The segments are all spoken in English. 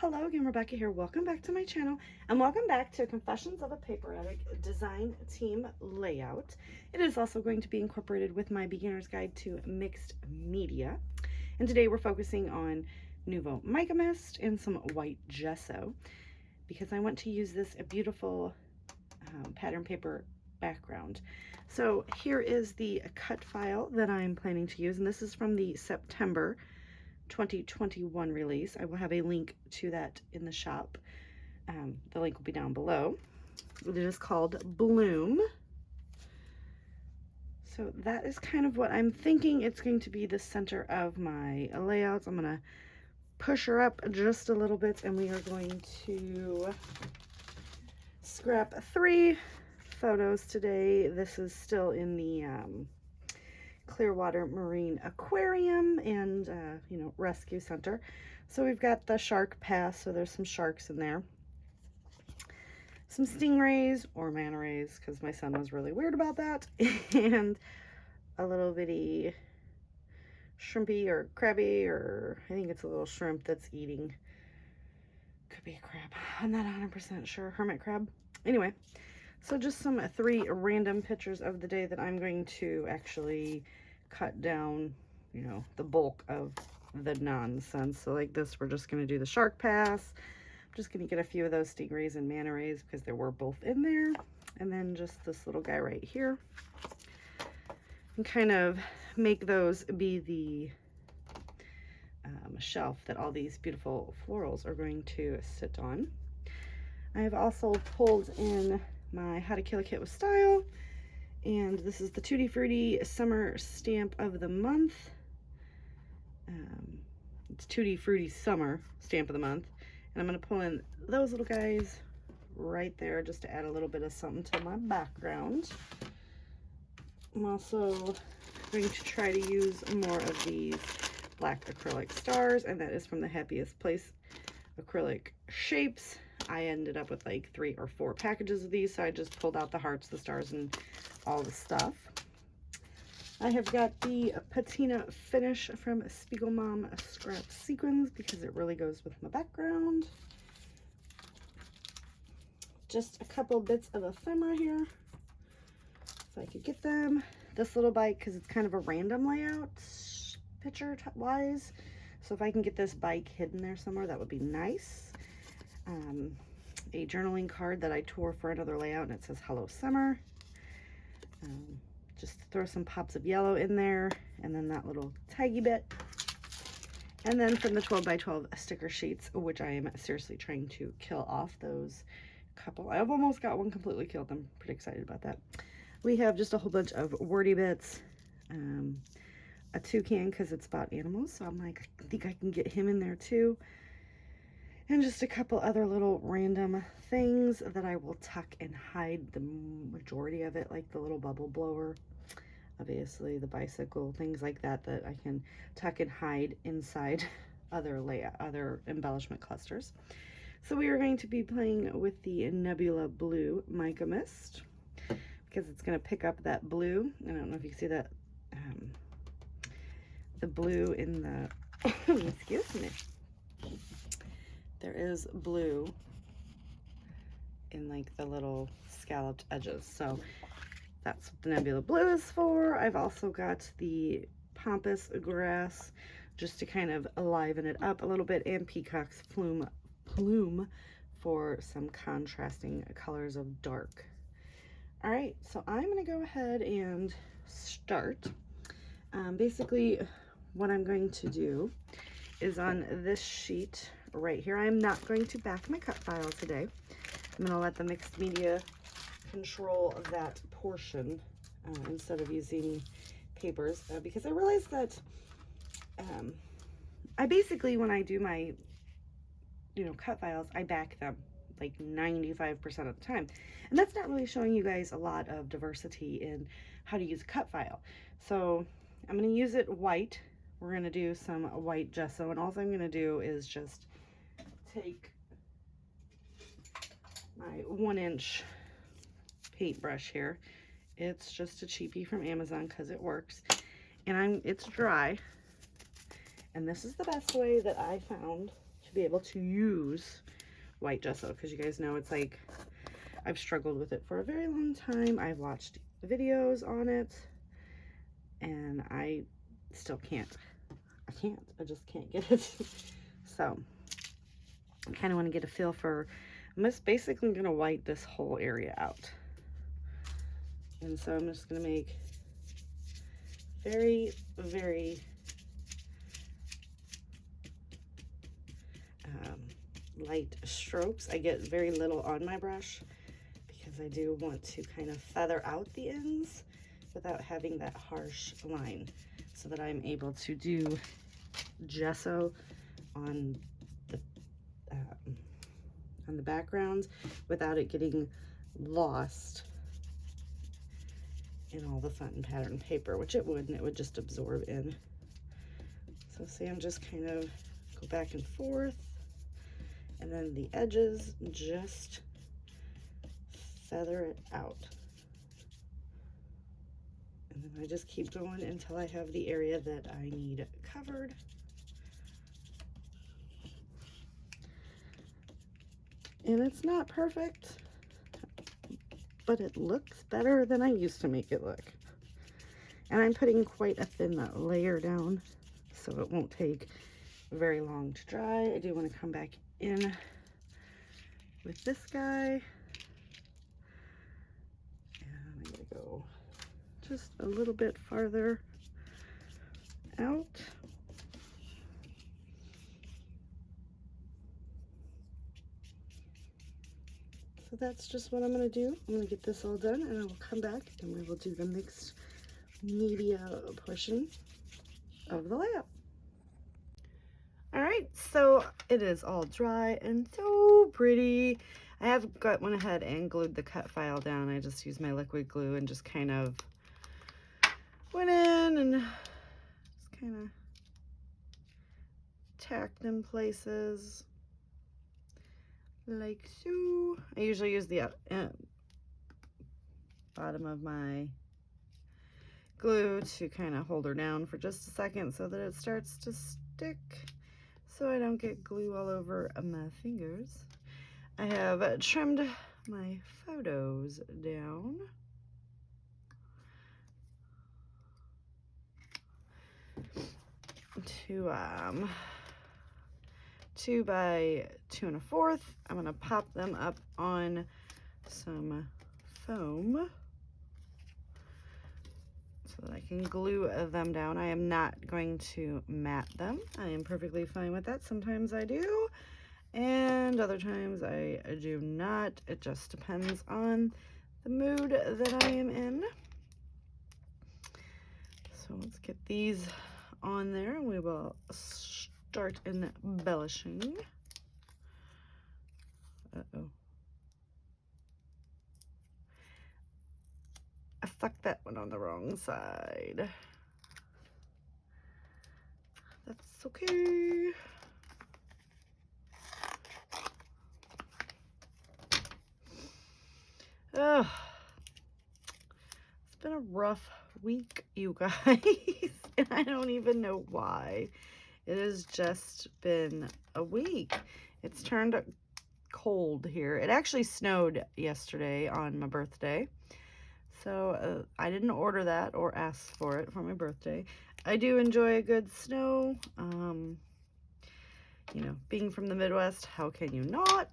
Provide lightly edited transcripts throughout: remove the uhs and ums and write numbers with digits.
Hello again, Rebecca here. Welcome back to my channel and welcome back to Confessions of a Paper Addict design team layout. It is also going to be incorporated with my beginner's guide to mixed media. And today we're focusing on Nouveau Mica Mist and some white gesso because I want to use this beautiful pattern paper background. So here is the cut file that I'm planning to use, and this is from the September 2021 release. I will have a link to that in the shop. The link will be down below. It is called Bloom. So that is kind of what I'm thinking. It's going to be the center of my layouts. I'm going to push her up just a little bit, and we are going to scrap 3 photos today. This is still in the Clearwater Marine Aquarium and rescue center. So we've got the shark pass, so there's some sharks in there, some stingrays or manta rays because my son was really weird about that, and a little bitty shrimpy or crabby, or I think it's a little shrimp that's eating, could be a crab, I'm not 100% sure, hermit crab. Anyway, so just some 3 random pictures of the day that I'm going to actually cut down, the bulk of the nonsense. So like this, we're just going to do the shark pass. I'm just going to get a few of those stingrays and manta rays because they were both in there. And then just this little guy right here. And kind of make those be the shelf that all these beautiful florals are going to sit on. I have also pulled in my How to Kill a Kit with Style, and this is the Tutti Frutti Summer Stamp of the Month. It's Tutti Frutti Summer Stamp of the Month, and I'm going to pull in those little guys right there just to add a little bit of something to my background. I'm also going to try to use more of these black acrylic stars, and that is from the Happiest Place acrylic shapes. I ended up with like 3 or 4 packages of these, so I just pulled out the hearts, the stars, and all the stuff. I have got the patina finish from Spiegel Mom Scrap Sequins because it really goes with my background. Just a couple bits of ephemera here, if I could get them. This little bike, because it's kind of a random layout, picture-wise. So if I can get this bike hidden there somewhere, that would be nice. A journaling card that I tore for another layout, and it says Hello Summer. Just throw some pops of yellow in there, and then that little taggy bit. And then from the 12 by 12 sticker sheets, which I am seriously trying to kill off those couple. I've almost got one completely killed. I'm pretty excited about that. We have just a whole bunch of wordy bits. A toucan because it's about animals, so I'm like, I think I can get him in there too. And just a couple other little random things that I will tuck and hide the majority of it, like the little bubble blower, obviously the bicycle, things like that that I can tuck and hide inside other embellishment clusters. So we are going to be playing with the Nebula Blue Mica Mist because it's going to pick up that blue. I don't know if you can see that, the blue in the, excuse me. There is blue in like the little scalloped edges. So that's what the Nebula Blue is for. I've also got the Pampas Grass just to kind of liven it up a little bit, and Peacock's Plume for some contrasting colors of dark. All right, so I'm gonna go ahead and start. Basically what I'm going to do is on this sheet right here, I'm not going to back my cut file today. I'm going to let the mixed media control that portion instead of using papers because I realized that I basically, when I do my cut files, I back them like 95% of the time, and that's not really showing you guys a lot of diversity in how to use a cut file. So I'm going to use it white. We're going to do some white gesso, and all I'm going to do is just take my 1-inch paintbrush here. It's just a cheapie from Amazon because it works, and it's dry, and this is the best way that I found to be able to use white gesso, because you guys know it's like, I've struggled with it for a very long time. I've watched videos on it and I still can't. I just can't get it. So I kind of want to get a feel for, I'm just basically going to white this whole area out. And so I'm just going to make very, very light strokes. I get very little on my brush because I do want to kind of feather out the ends without having that harsh line, so that I'm able to do gesso on the background without it getting lost in all the fun pattern paper, which it would, and it would just absorb in. So see, I'm just kind of go back and forth, and then the edges, just feather it out. And then I just keep going until I have the area that I need covered. And it's not perfect, but it looks better than I used to make it look. And I'm putting quite a thin layer down, so it won't take very long to dry. I do want to come back in with this guy. And I'm going to go just a little bit farther out. So that's just what I'm going to do. I'm going to get this all done, and I will come back and we will do the mixed media portion of the layout. All right, so it is all dry and so pretty. I have went ahead and glued the Cutfile down. I just used my liquid glue and just kind of went in and just kind of tacked in places like so. I usually use the bottom of my glue to kind of hold her down for just a second so that it starts to stick, so I don't get glue all over my fingers. I have trimmed my photos down. To 2 by 2 1/4. I'm gonna pop them up on some foam so that I can glue them down. I am not going to mat them. I am perfectly fine with that. Sometimes I do, and other times I do not. It just depends on the mood that I am in. So let's get these on there, and we will start embellishing. Uh-oh. I stuck that one on the wrong side. That's okay. Ugh. It's been a rough week, you guys, and I don't even know why. It has just been a week. It's turned cold here. It actually snowed yesterday on my birthday, so I didn't order that or ask for it for my birthday. I do enjoy a good snow. You know, being from the Midwest, how can you not?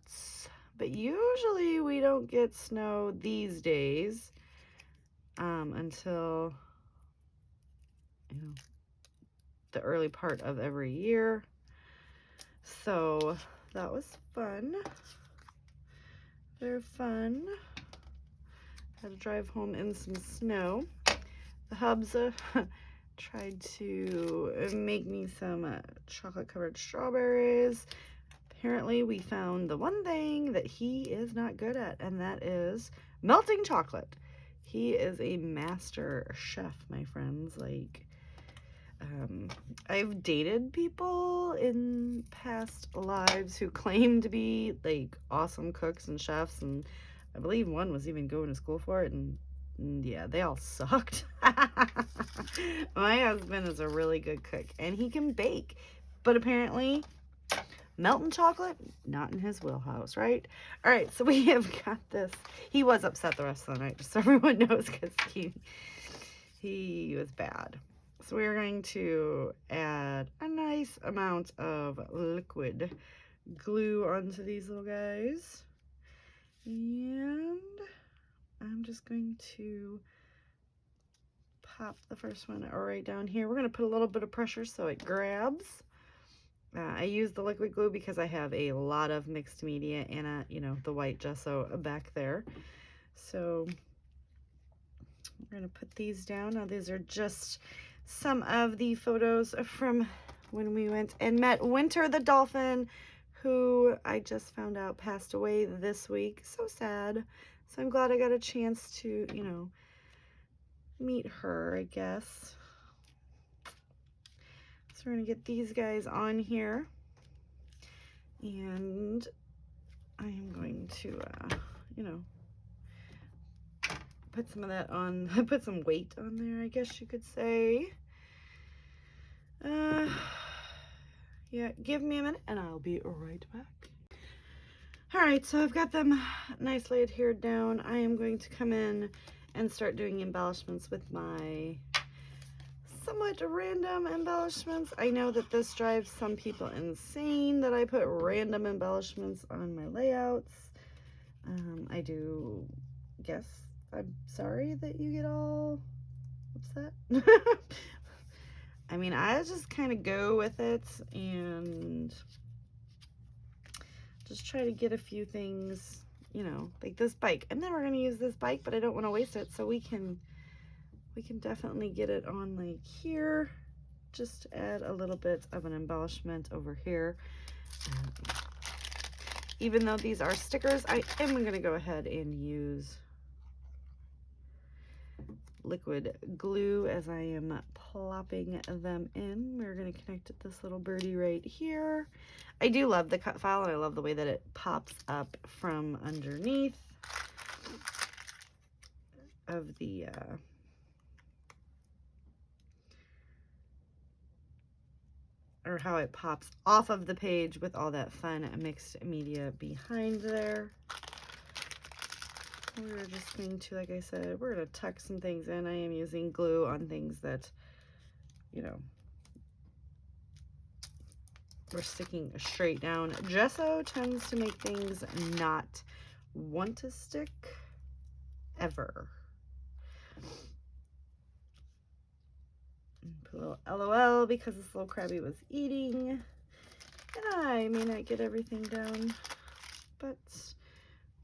But usually we don't get snow these days until, you know, the early part of every year. So that was fun. Very fun. Had to drive home in some snow. The hubs tried to make me some chocolate covered strawberries. Apparently we found the one thing that he is not good at, and that is melting chocolate. He is a master chef, my friends. Like, I've dated people in past lives who claim to be like awesome cooks and chefs, and I believe one was even going to school for it, and yeah, they all sucked. My husband is a really good cook and he can bake, but apparently Melting chocolate, not in his wheelhouse, right? All right, so we have got this. He was upset the rest of the night, just so everyone knows, because he was bad. So we are going to add a nice amount of liquid glue onto these little guys. And I'm just going to pop the first one right down here. We're going to put a little bit of pressure so it grabs. I use the liquid glue because I have a lot of mixed media and the white gesso back there. So we're going to put these down. Now these are just some of the photos from when we went and met Winter the dolphin, who I just found out passed away this week. So sad. So I'm glad I got a chance to, meet her, I guess. So we're going to get these guys on here. And I am going to, put some of that on, put some weight on there, I guess you could say. Yeah, give me a minute and I'll be right back. All right, so I've got them nicely adhered down. I am going to come in and start doing embellishments with my somewhat random embellishments. I know that this drives some people insane that I put random embellishments on my layouts. I do guess I'm sorry that you get all upset. I mean, I just kind of go with it and just try to get a few things, like this bike. I'm never going to use this bike, but I don't want to waste it, so we can definitely get it on like here. Just add a little bit of an embellishment over here. Even though these are stickers, I am going to go ahead and use liquid glue as I am plopping them in. We're going to connect this little birdie right here. I do love the Cutfile, and I love the way that it pops up from underneath of the or how it pops off of the page with all that fun mixed media behind there. We're just going to, like I said, we're going to tuck some things in. I am using glue on things that, we're sticking straight down. Gesso tends to make things not want to stick ever. Put a little LOL because this little crabby was eating. And I may not get everything down, but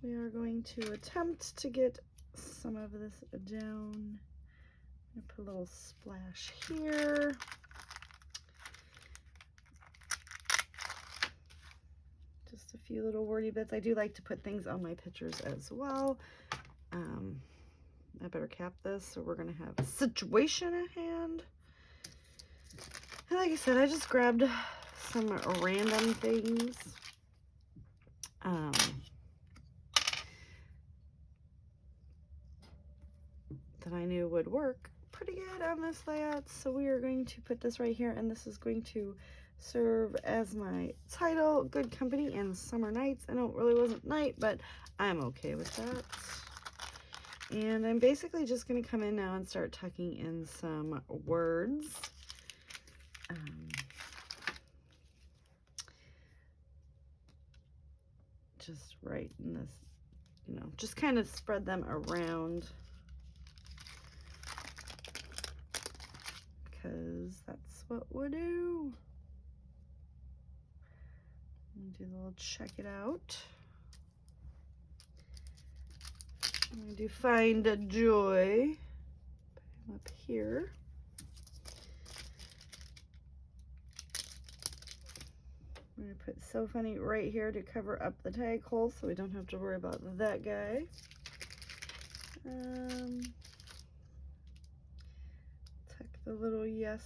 we are going to attempt to get some of this down. I'm gonna put a little splash here. Just a few little wordy bits. I do like to put things on my pictures as well. I better cap this, so we're gonna have a situation at hand. And like I said, I just grabbed some random things. That I knew would work pretty good on this layout. So we are going to put this right here, and this is going to serve as my title, Good Company and Summer Nights. I know it really wasn't night, but I'm okay with that. And I'm basically just going to come in now and start tucking in some words. Just right in this, just kind of spread them around, because that's what we'll do. Do the little check it out. I'm going to do Find a Joy. Put him up here. I'm going to put So Funny right here to cover up the tag hole so we don't have to worry about that guy. Tuck the little yes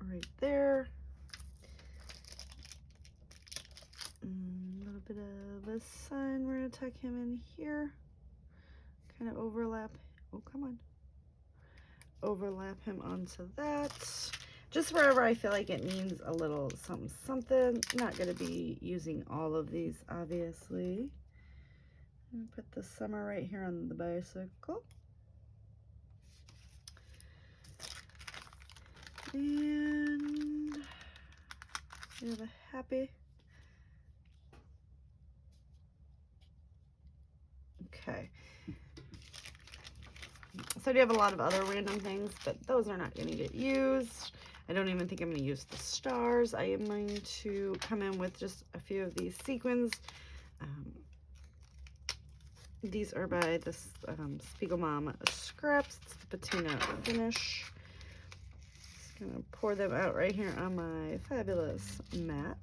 right there. A little bit of a sun. We're going to tuck him in here. Kind of overlap. Oh, come on. Overlap him onto that. just wherever I feel like it needs a little something. Not going to be using all of these, obviously. Put the summer right here on the bicycle. And we have a happy. Okay. So I do have a lot of other random things, but those are not going to get used. I don't even think I'm going to use the stars. I am going to come in with just a few of these sequins. These are by this Spiegel Mom Scraps. It's the patina finish. Just going to pour them out right here on my fabulous mat.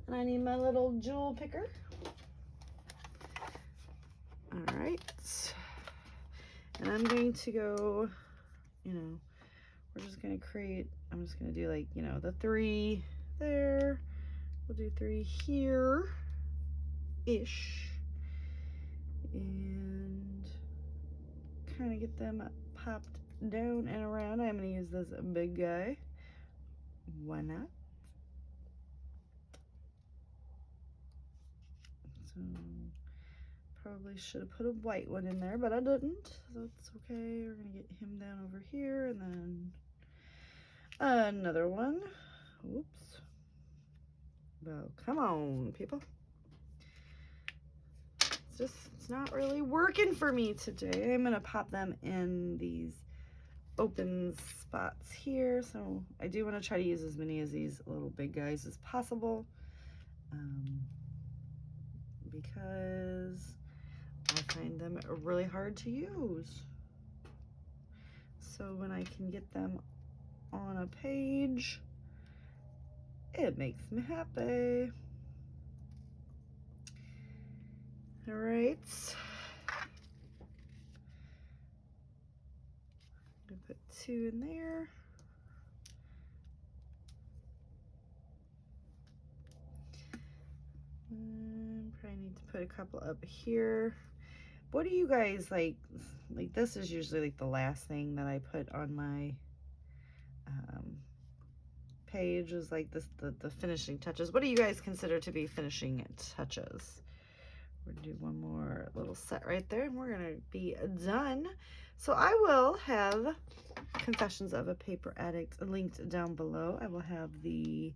And I need my little jewel picker. All right. And I'm going to go, you know, we're just going to create, I'm just going to do like, you know, the 3 there. We'll do 3 here-ish. And kind of get them popped down and around. I'm going to use this big guy. Why not? So probably should have put a white one in there, but I didn't, so it's okay. We're gonna get him down over here, and then another one. Oops. Well, come on, people. It's not really working for me today. I'm gonna pop them in these open spots here, so I do want to try to use as many of these little big guys as possible, because I find them really hard to use. So when I can get them on a page, it makes me happy. All right. I'm gonna put 2 in there. Probably need to put a couple up here. What do you guys like this is usually like the last thing that I put on my page, is like this, the finishing touches. What do you guys consider to be finishing touches? We're gonna do one more little set right there and we're gonna be done. So I will have Confessions of a Paper Addict linked down below. I will have the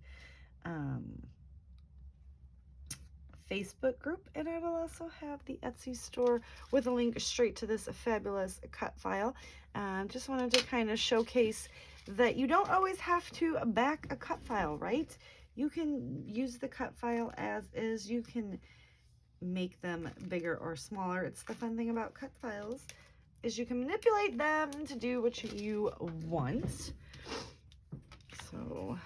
Facebook group, and I will also have the Etsy store with a link straight to this fabulous cut file. Just wanted to kind of showcase that you don't always have to back a cut file, right? You can use the cut file as is. You can make them bigger or smaller. It's the fun thing about cut files, is you can manipulate them to do what you want. So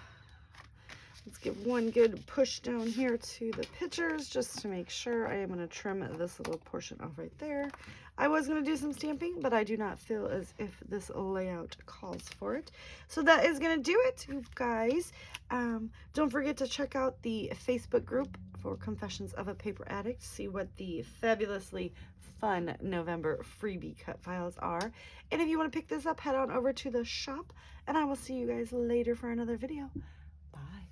let's give one good push down here to the pictures just to make sure. I am going to trim this little portion off right there. I was going to do some stamping, but I do not feel as if this layout calls for it. So that is going to do it, you guys. Don't forget to check out the Facebook group for Confessions of a Paper Addict. See what the fabulously fun November freebie cut files are. And if you want to pick this up, head on over to the shop, and I will see you guys later for another video. Bye.